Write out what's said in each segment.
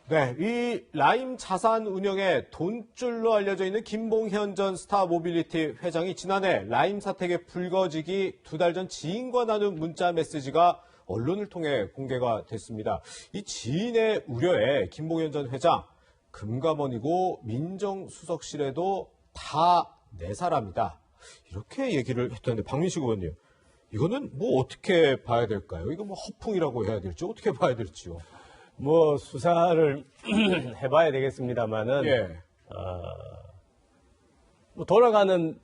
네, 이 라임 자산 운영의 돈줄로 알려져 있는 김봉현 전 스타모빌리티 회장이 지난해 라임 사택에 불거지기 2달 전 지인과 나눈 문자 메시지가 언론을 통해 공개가 됐습니다. 이 지인의 우려에 김봉현 전 회장, 금감원이고 민정수석실에도 다 내 사람이다. 이렇게 얘기를 했던데 박민식 의원님, 이거는 뭐 어떻게 봐야 될까요? 이거 뭐 허풍이라고 해야 될지 어떻게 봐야 될지요? 뭐 수사를 해봐야 되겠습니다만은 뭐 돌아가는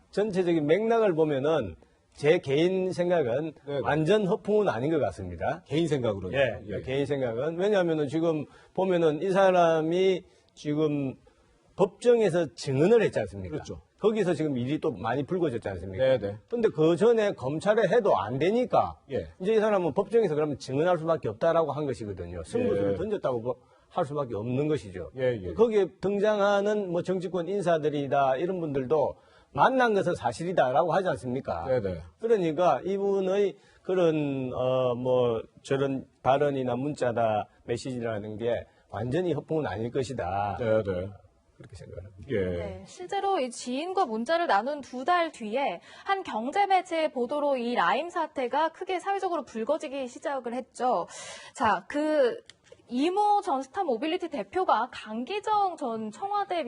전체적인 맥락을 보면은 제 개인 생각은 완전 허풍은 아닌 것 같습니다. 개인 생각으로요? 개인 생각은. 왜냐하면은 지금 보면은 이 사람이 지금 법정에서 증언을 했지 않습니까? 그렇죠. 거기서 지금 일이 또 많이 불거졌지 않습니까? 네네. 근데 그 전에 검찰에 해도 안 되니까 이제 이 사람은 법정에서 그러면 증언할 수밖에 없다라고 한 것이거든요. 승부수를 던졌다고 할 수밖에 없는 것이죠. 거기에 등장하는 뭐 정치권 인사들이다 이런 분들도 만난 것은 사실이다라고 하지 않습니까? 그러니까 이분의 그런 뭐 저런 발언이나 문자다 메시지라는 게 완전히 허풍은 아닐 것이다. 그렇게 생각합니다. 네, 실제로 이 지인과 문자를 나눈 2달 뒤에 한 경제 매체의 보도로 이 라임 사태가 크게 사회적으로 불거지기 시작을 했죠. 자, 이모 전 스타모빌리티 대표가 강기정 전 청와대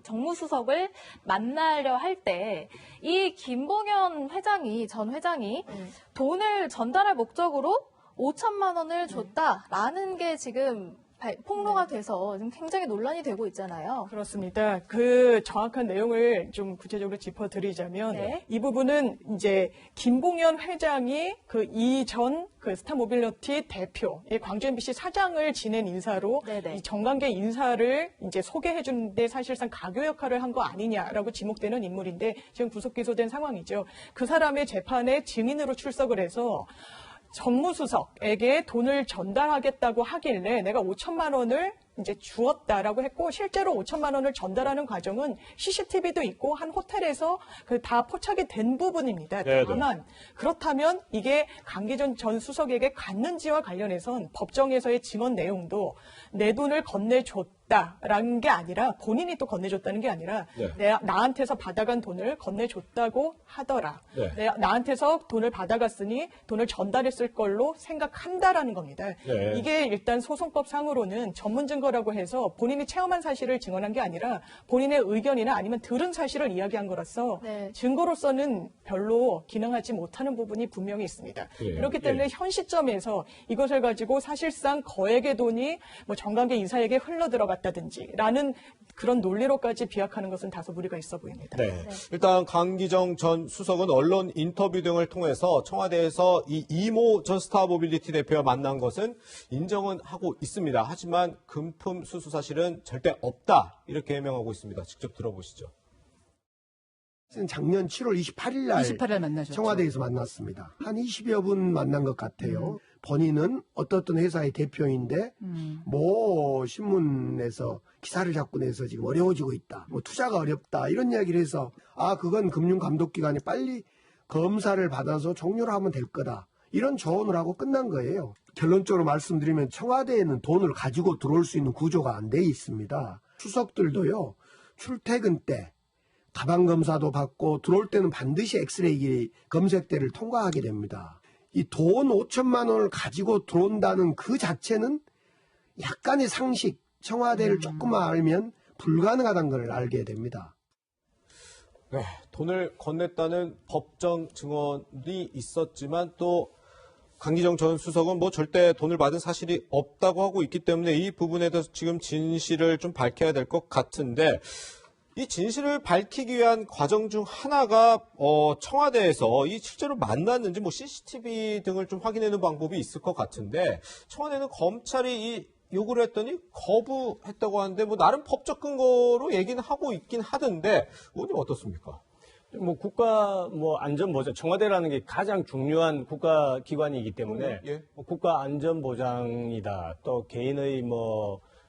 정무수석을 만나려 할 때 이 김봉현 전 회장이 돈을 전달할 목적으로 5천만 원을 줬다라는 게 지금 폭로가 돼서 지금 굉장히 논란이 되고 있잖아요. 그렇습니다. 그 정확한 내용을 좀 구체적으로 짚어드리자면 이 부분은 이제 김봉현 회장이 그 이전 스타모빌리티 대표, 광주 MBC 사장을 지낸 인사로 이 정관계 인사를 이제 소개해 주는데 사실상 가교 역할을 한 거 아니냐라고 지목되는 인물인데 지금 구속 기소된 상황이죠. 그 사람의 재판에 증인으로 출석을 해서 정무수석에게 돈을 전달하겠다고 하길래 내가 5천만 원을 이제 주었다라고 했고 실제로 5천만 원을 전달하는 과정은 CCTV도 있고 한 호텔에서 다 포착이 된 부분입니다. 다만 그렇다면 이게 강기정 전 수석에게 갔는지와 관련해선 법정에서의 증언 내용도 내 돈을 건네줬다라는 게 아니라 본인이 또 건네줬다는 게 아니라 나한테서 받아간 돈을 건네줬다고 하더라. 나한테서 돈을 받아갔으니 돈을 전달했을 걸로 생각한다라는 겁니다. 이게 일단 소송법 상으로는 전문 증거라고 해서 본인이 체험한 사실을 증언한 게 아니라 본인의 의견이나 아니면 들은 사실을 이야기한 거라서 증거로서는 별로 기능하지 못하는 부분이 분명히 있습니다. 그렇기 때문에 현 시점에서 이것을 가지고 사실상 거액의 돈이 뭐 정관계 인사에게 흘러들어갔다든지라는 그런 논리로까지 비약하는 것은 다소 무리가 있어 보입니다. 일단 강기정 전 수석은 언론 인터뷰 등을 통해서 청와대에서 이 이모 전 스타모빌리티 대표와 만난 것은 인정은 하고 있습니다. 하지만 금품 수수 사실은 절대 없다 이렇게 해명하고 있습니다. 직접 들어보시죠. 작년 7월 28일 날 만나셨죠. 청와대에서 만났습니다. 한 20여 분 만난 것 같아요. 본인은 어떤 회사의 대표인데 뭐 신문에서 기사를 자꾸 내서 지금 어려워지고 있다. 뭐 투자가 어렵다. 이런 이야기를 해서 그건 금융감독기관이 빨리 검사를 받아서 종료를 하면 될 거다. 이런 조언을 하고 끝난 거예요. 결론적으로 말씀드리면 청와대에는 돈을 가지고 들어올 수 있는 구조가 안 돼 있습니다. 수석들도요. 출퇴근 때 가방 검사도 받고 들어올 때는 반드시 엑스레이 검색대를 통과하게 됩니다. 이 돈 5천만 원을 가지고 들어온다는 그 자체는 약간의 상식, 청와대를 조금만 알면 불가능하다는 걸 알게 됩니다. 돈을 건넸다는 법정 증언이 있었지만 또 강기정 전 수석은 뭐 절대 돈을 받은 사실이 없다고 하고 있기 때문에 이 부분에 대해서 지금 진실을 좀 밝혀야 될 것 같은데 이 진실을 밝히기 위한 과정 중 하나가 청와대에서 이 실제로 만났는지 뭐 CCTV 등을 좀 확인하는 방법이 있을 것 같은데 청와대는 검찰이 이 요구를 했더니 거부했다고 하는데 뭐 나름 법적 근거로 얘기는 하고 있긴 하던데 의원님 어떻습니까? 뭐 국가 안전보장 청와대라는 게 가장 중요한 국가 기관이기 때문에 뭐 국가 안전보장이다 또 개인의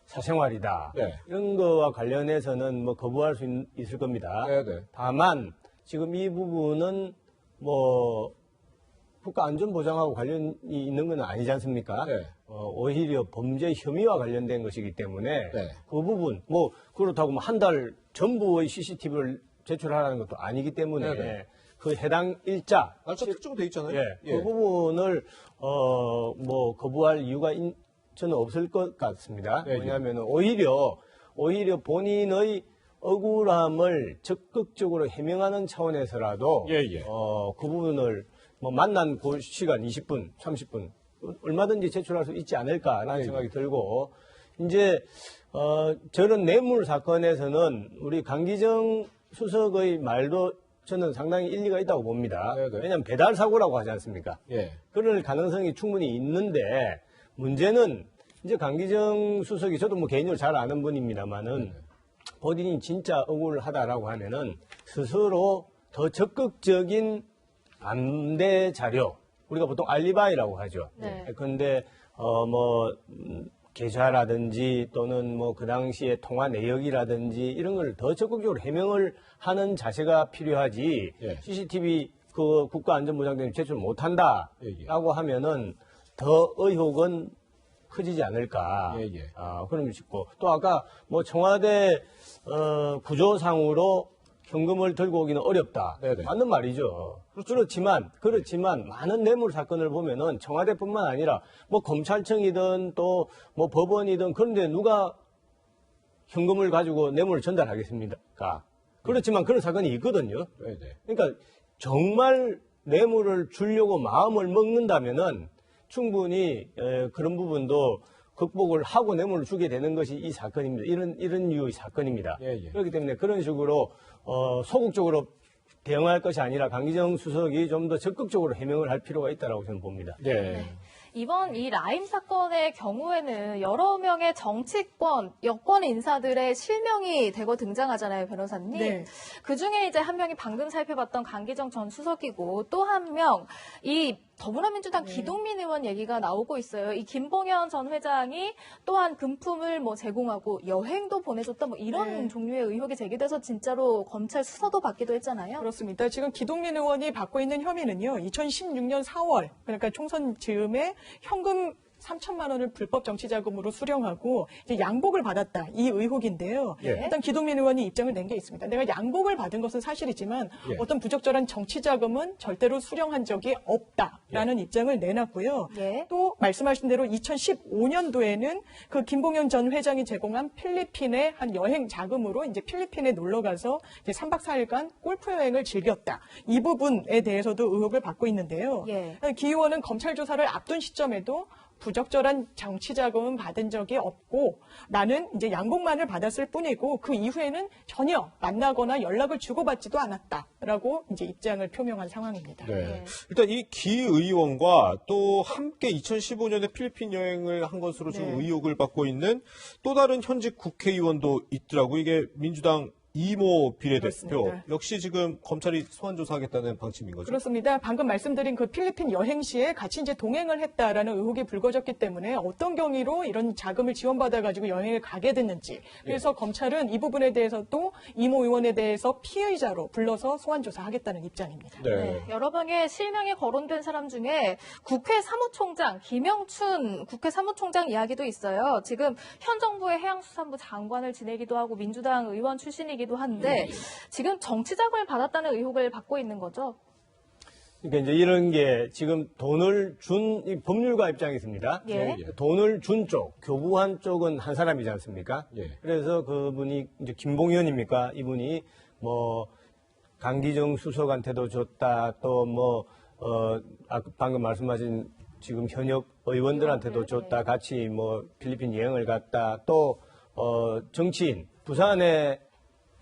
사생활이다 이런 거와 관련해서는 거부할 수 있을 겁니다. 다만 지금 이 부분은 국가안전보장하고 관련이 있는 건 아니지 않습니까? 네. 오히려 범죄 혐의와 관련된 것이기 때문에 네. 그 부분 뭐 그렇다고 뭐 한 달 전부의 CCTV를 제출하라는 것도 아니기 때문에 네. 그 해당 일자 날짜 특정돼 있잖아요. 예, 그 부분을 뭐 거부할 이유가 저는 없을 것 같습니다. 예, 왜냐하면 오히려 본인의 억울함을 적극적으로 해명하는 차원에서라도 예, 예. 그 부분을 뭐 만난 그 시간 20분, 30분 얼마든지 제출할 수 있지 않을까라는 생각이 들고 이제 저런 뇌물 사건에서는 우리 강기정 수석의 말도 저는 상당히 일리가 있다고 봅니다. 네네. 왜냐하면 배달 사고라고 하지 않습니까? 예. 그럴 가능성이 충분히 있는데 문제는 이제 강기정 수석이 저도 뭐 개인적으로 잘 아는 분입니다만은 본인이 진짜 억울하다라고 하면은 스스로 더 적극적인 반대 자료 우리가 보통 알리바이라고 하죠. 네. 그런데 계좌라든지 또는 뭐 그 당시에 통화 내역이라든지 이런 걸 더 적극적으로 해명을 하는 자세가 필요하지. 예. CCTV 그 국가안전보장 때문에 제출 못한다라고 예. 하면은 더 의혹은 커지지 않을까. 예, 예. 그런 게 싶고 또 아까 뭐 청와대 구조상으로 현금을 들고 오기는 어렵다. 네네. 맞는 말이죠. 그렇지만 많은 뇌물 사건을 보면은 청와대뿐만 아니라 뭐 검찰청이든 또 뭐 법원이든 그런데 누가 현금을 가지고 뇌물을 전달하겠습니까? 그렇지만 그런 사건이 있거든요. 네네. 그러니까 정말 뇌물을 주려고 마음을 먹는다면은 충분히 그런 부분도 극복을 하고 뇌물을 주게 되는 것이 이 사건입니다. 이런 유의 사건입니다. 예, 예. 그렇기 때문에 그런 식으로 소극적으로 대응할 것이 아니라 강기정 수석이 좀 더 적극적으로 해명을 할 필요가 있다고 저는 봅니다. 네. 이번 이 라임 사건의 경우에는 여러 명의 정치권, 여권 인사들의 실명이 대거 등장하잖아요, 변호사님. 네. 그중에 이제 한 명이 방금 살펴봤던 강기정 전 수석이고 또 한 명, 이 더불어민주당 기동민 의원 얘기가 나오고 있어요. 이 김봉현 전 회장이 또한 금품을 뭐 제공하고 여행도 보내줬다 뭐 이런 네. 종류의 의혹이 제기돼서 진짜로 검찰 수사도 받기도 했잖아요. 그렇습니다. 지금 기동민 의원이 받고 있는 혐의는요. 2016년 4월 그러니까 총선 즈음에 현금 3천만 원을 불법 정치자금으로 수령하고 이제 양복을 받았다. 이 의혹인데요. 예. 일단 기동민 의원이 입장을 낸 게 있습니다. 내가 양복을 받은 것은 사실이지만 예. 어떤 부적절한 정치자금은 절대로 수령한 적이 없다라는 입장을 내놨고요. 예. 또 말씀하신 대로 2015년도에는 그 김봉현 전 회장이 제공한 필리핀의 한 여행 자금으로 이제 필리핀에 놀러 가서 이제 3박 4일간 골프 여행을 즐겼다. 이 부분에 대해서도 의혹을 받고 있는데요. 예. 기 의원은 검찰 조사를 앞둔 시점에도 부적절한 정치 자금은 받은 적이 없고 나는 이제 양복만을 받았을 뿐이고 그 이후에는 전혀 만나거나 연락을 주고받지도 않았다라고 이제 입장을 표명한 상황입니다. 네. 일단 이 기 의원과 또 함께 2015년에 필리핀 여행을 한 것으로 지금 네. 의혹을 받고 있는 또 다른 현직 국회의원도 있더라고. 이게 민주당 이모 비례대표. 그렇습니다. 역시 지금 검찰이 소환 조사하겠다는 방침인 거죠. 그렇습니다. 방금 말씀드린 그 필리핀 여행 시에 같이 이제 동행을 했다라는 의혹이 불거졌기 때문에 어떤 경위로 이런 자금을 지원받아가지고 여행을 가게 됐는지 그래서 검찰은 이 부분에 대해서도 이모 의원에 대해서 피의자로 불러서 소환 조사하겠다는 입장입니다. 네, 여러 명의 실명이 거론된 사람 중에 국회 사무총장 김영춘 국회 사무총장 이야기도 있어요. 지금 현 정부의 해양수산부 장관을 지내기도 하고 민주당 의원 출신이기도 한데 지금 정치자금을 받았다는 의혹을 받고 있는 거죠. 그러니까 이제 이런 게 지금 돈을 준 이 법률가 입장이 있습니다. 예. 돈을 준 쪽, 교부한 쪽은 한 사람이지 않습니까? 예. 그래서 그분이 이제 김봉현입니까? 이분이 뭐 강기정 수석한테도 줬다. 또 뭐 방금 말씀하신 지금 현역 의원들한테도 줬다. 같이 뭐 필리핀 여행을 갔다. 또 정치인 부산에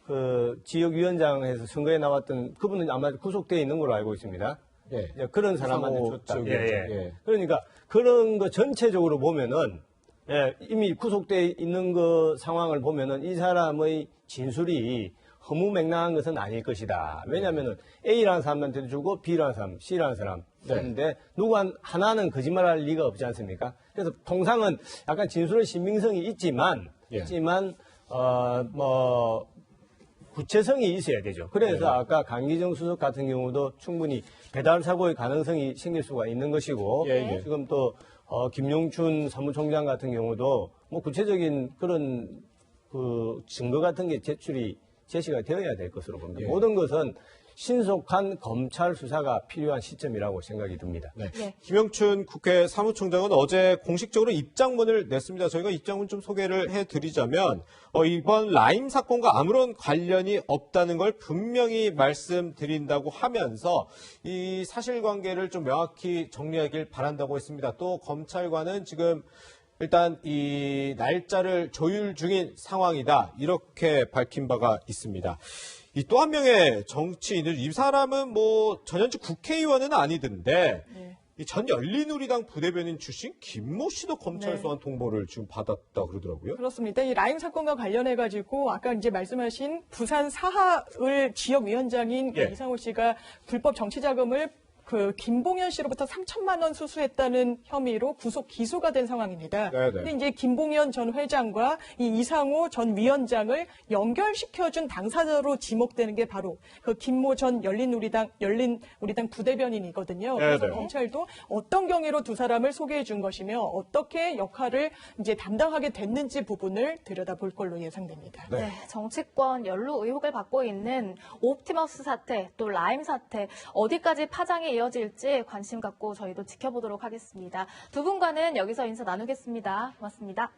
그 지역위원장에서 선거에 나왔던 그분은 아마 구속되어 있는 걸로 알고 있습니다. 예. 이제 그런 사람한테 상호 줬다. 지역위원장. 예. 그러니까 그런 거 전체적으로 보면은 이미 구속되어 있는 그 상황을 보면은 이 사람의 진술이 허무맹랑한 것은 아닐 것이다. 왜냐하면은 A라는 사람한테도 주고 B라는 사람, C라는 사람. 그런데 누구 하나는 거짓말할 리가 없지 않습니까? 그래서 통상은 약간 진술의 신빙성이 있지만 구체성이 있어야 되죠. 그래서 아까 강기정 수석 같은 경우도 충분히 배달 사고의 가능성이 생길 수가 있는 것이고 지금 또 김용춘 사무총장 같은 경우도 뭐 구체적인 그런 그 증거 같은 게 제시가 되어야 될 것으로 봅니다. 모든 것은 신속한 검찰 수사가 필요한 시점이라고 생각이 듭니다. 네. 김영춘 국회 사무총장은 어제 공식적으로 입장문을 냈습니다. 저희가 입장문 좀 소개를 해드리자면 이번 라임 사건과 아무런 관련이 없다는 걸 분명히 말씀드린다고 하면서 이 사실관계를 좀 명확히 정리하길 바란다고 했습니다. 또 검찰과는 지금 일단 이 날짜를 조율 중인 상황이다. 이렇게 밝힌 바가 있습니다. 이 또 한 명의 정치인은 이 사람은 뭐 전현직 국회의원은 아니던데 이 전 열린우리당 부대변인 출신 김모 씨도 검찰 소환 통보를 지금 받았다 그러더라고요. 그렇습니다. 이 라임 사건과 관련해 가지고 아까 이제 말씀하신 부산 사하을 지역위원장인 이상호 씨가 불법 정치자금을 그 김봉현 씨로부터 3천만 원 수수했다는 혐의로 구속 기소가 된 상황입니다. 그런데 이제 김봉현 전 회장과 이 이상호 전 위원장을 연결시켜준 당사자로 지목되는 게 바로 그 김모 전 열린우리당 부대변인이거든요. 그래서 검찰도 어떤 경위로 두 사람을 소개해 준 것이며 어떻게 역할을 이제 담당하게 됐는지 부분을 들여다볼 걸로 예상됩니다. 네, 정치권 연루 의혹을 받고 있는 옵티머스 사태, 또 라임 사태, 어디까지 파장이 이어질지 관심 갖고 저희도 지켜보도록 하겠습니다. 두 분과는 여기서 인사 나누겠습니다. 고맙습니다.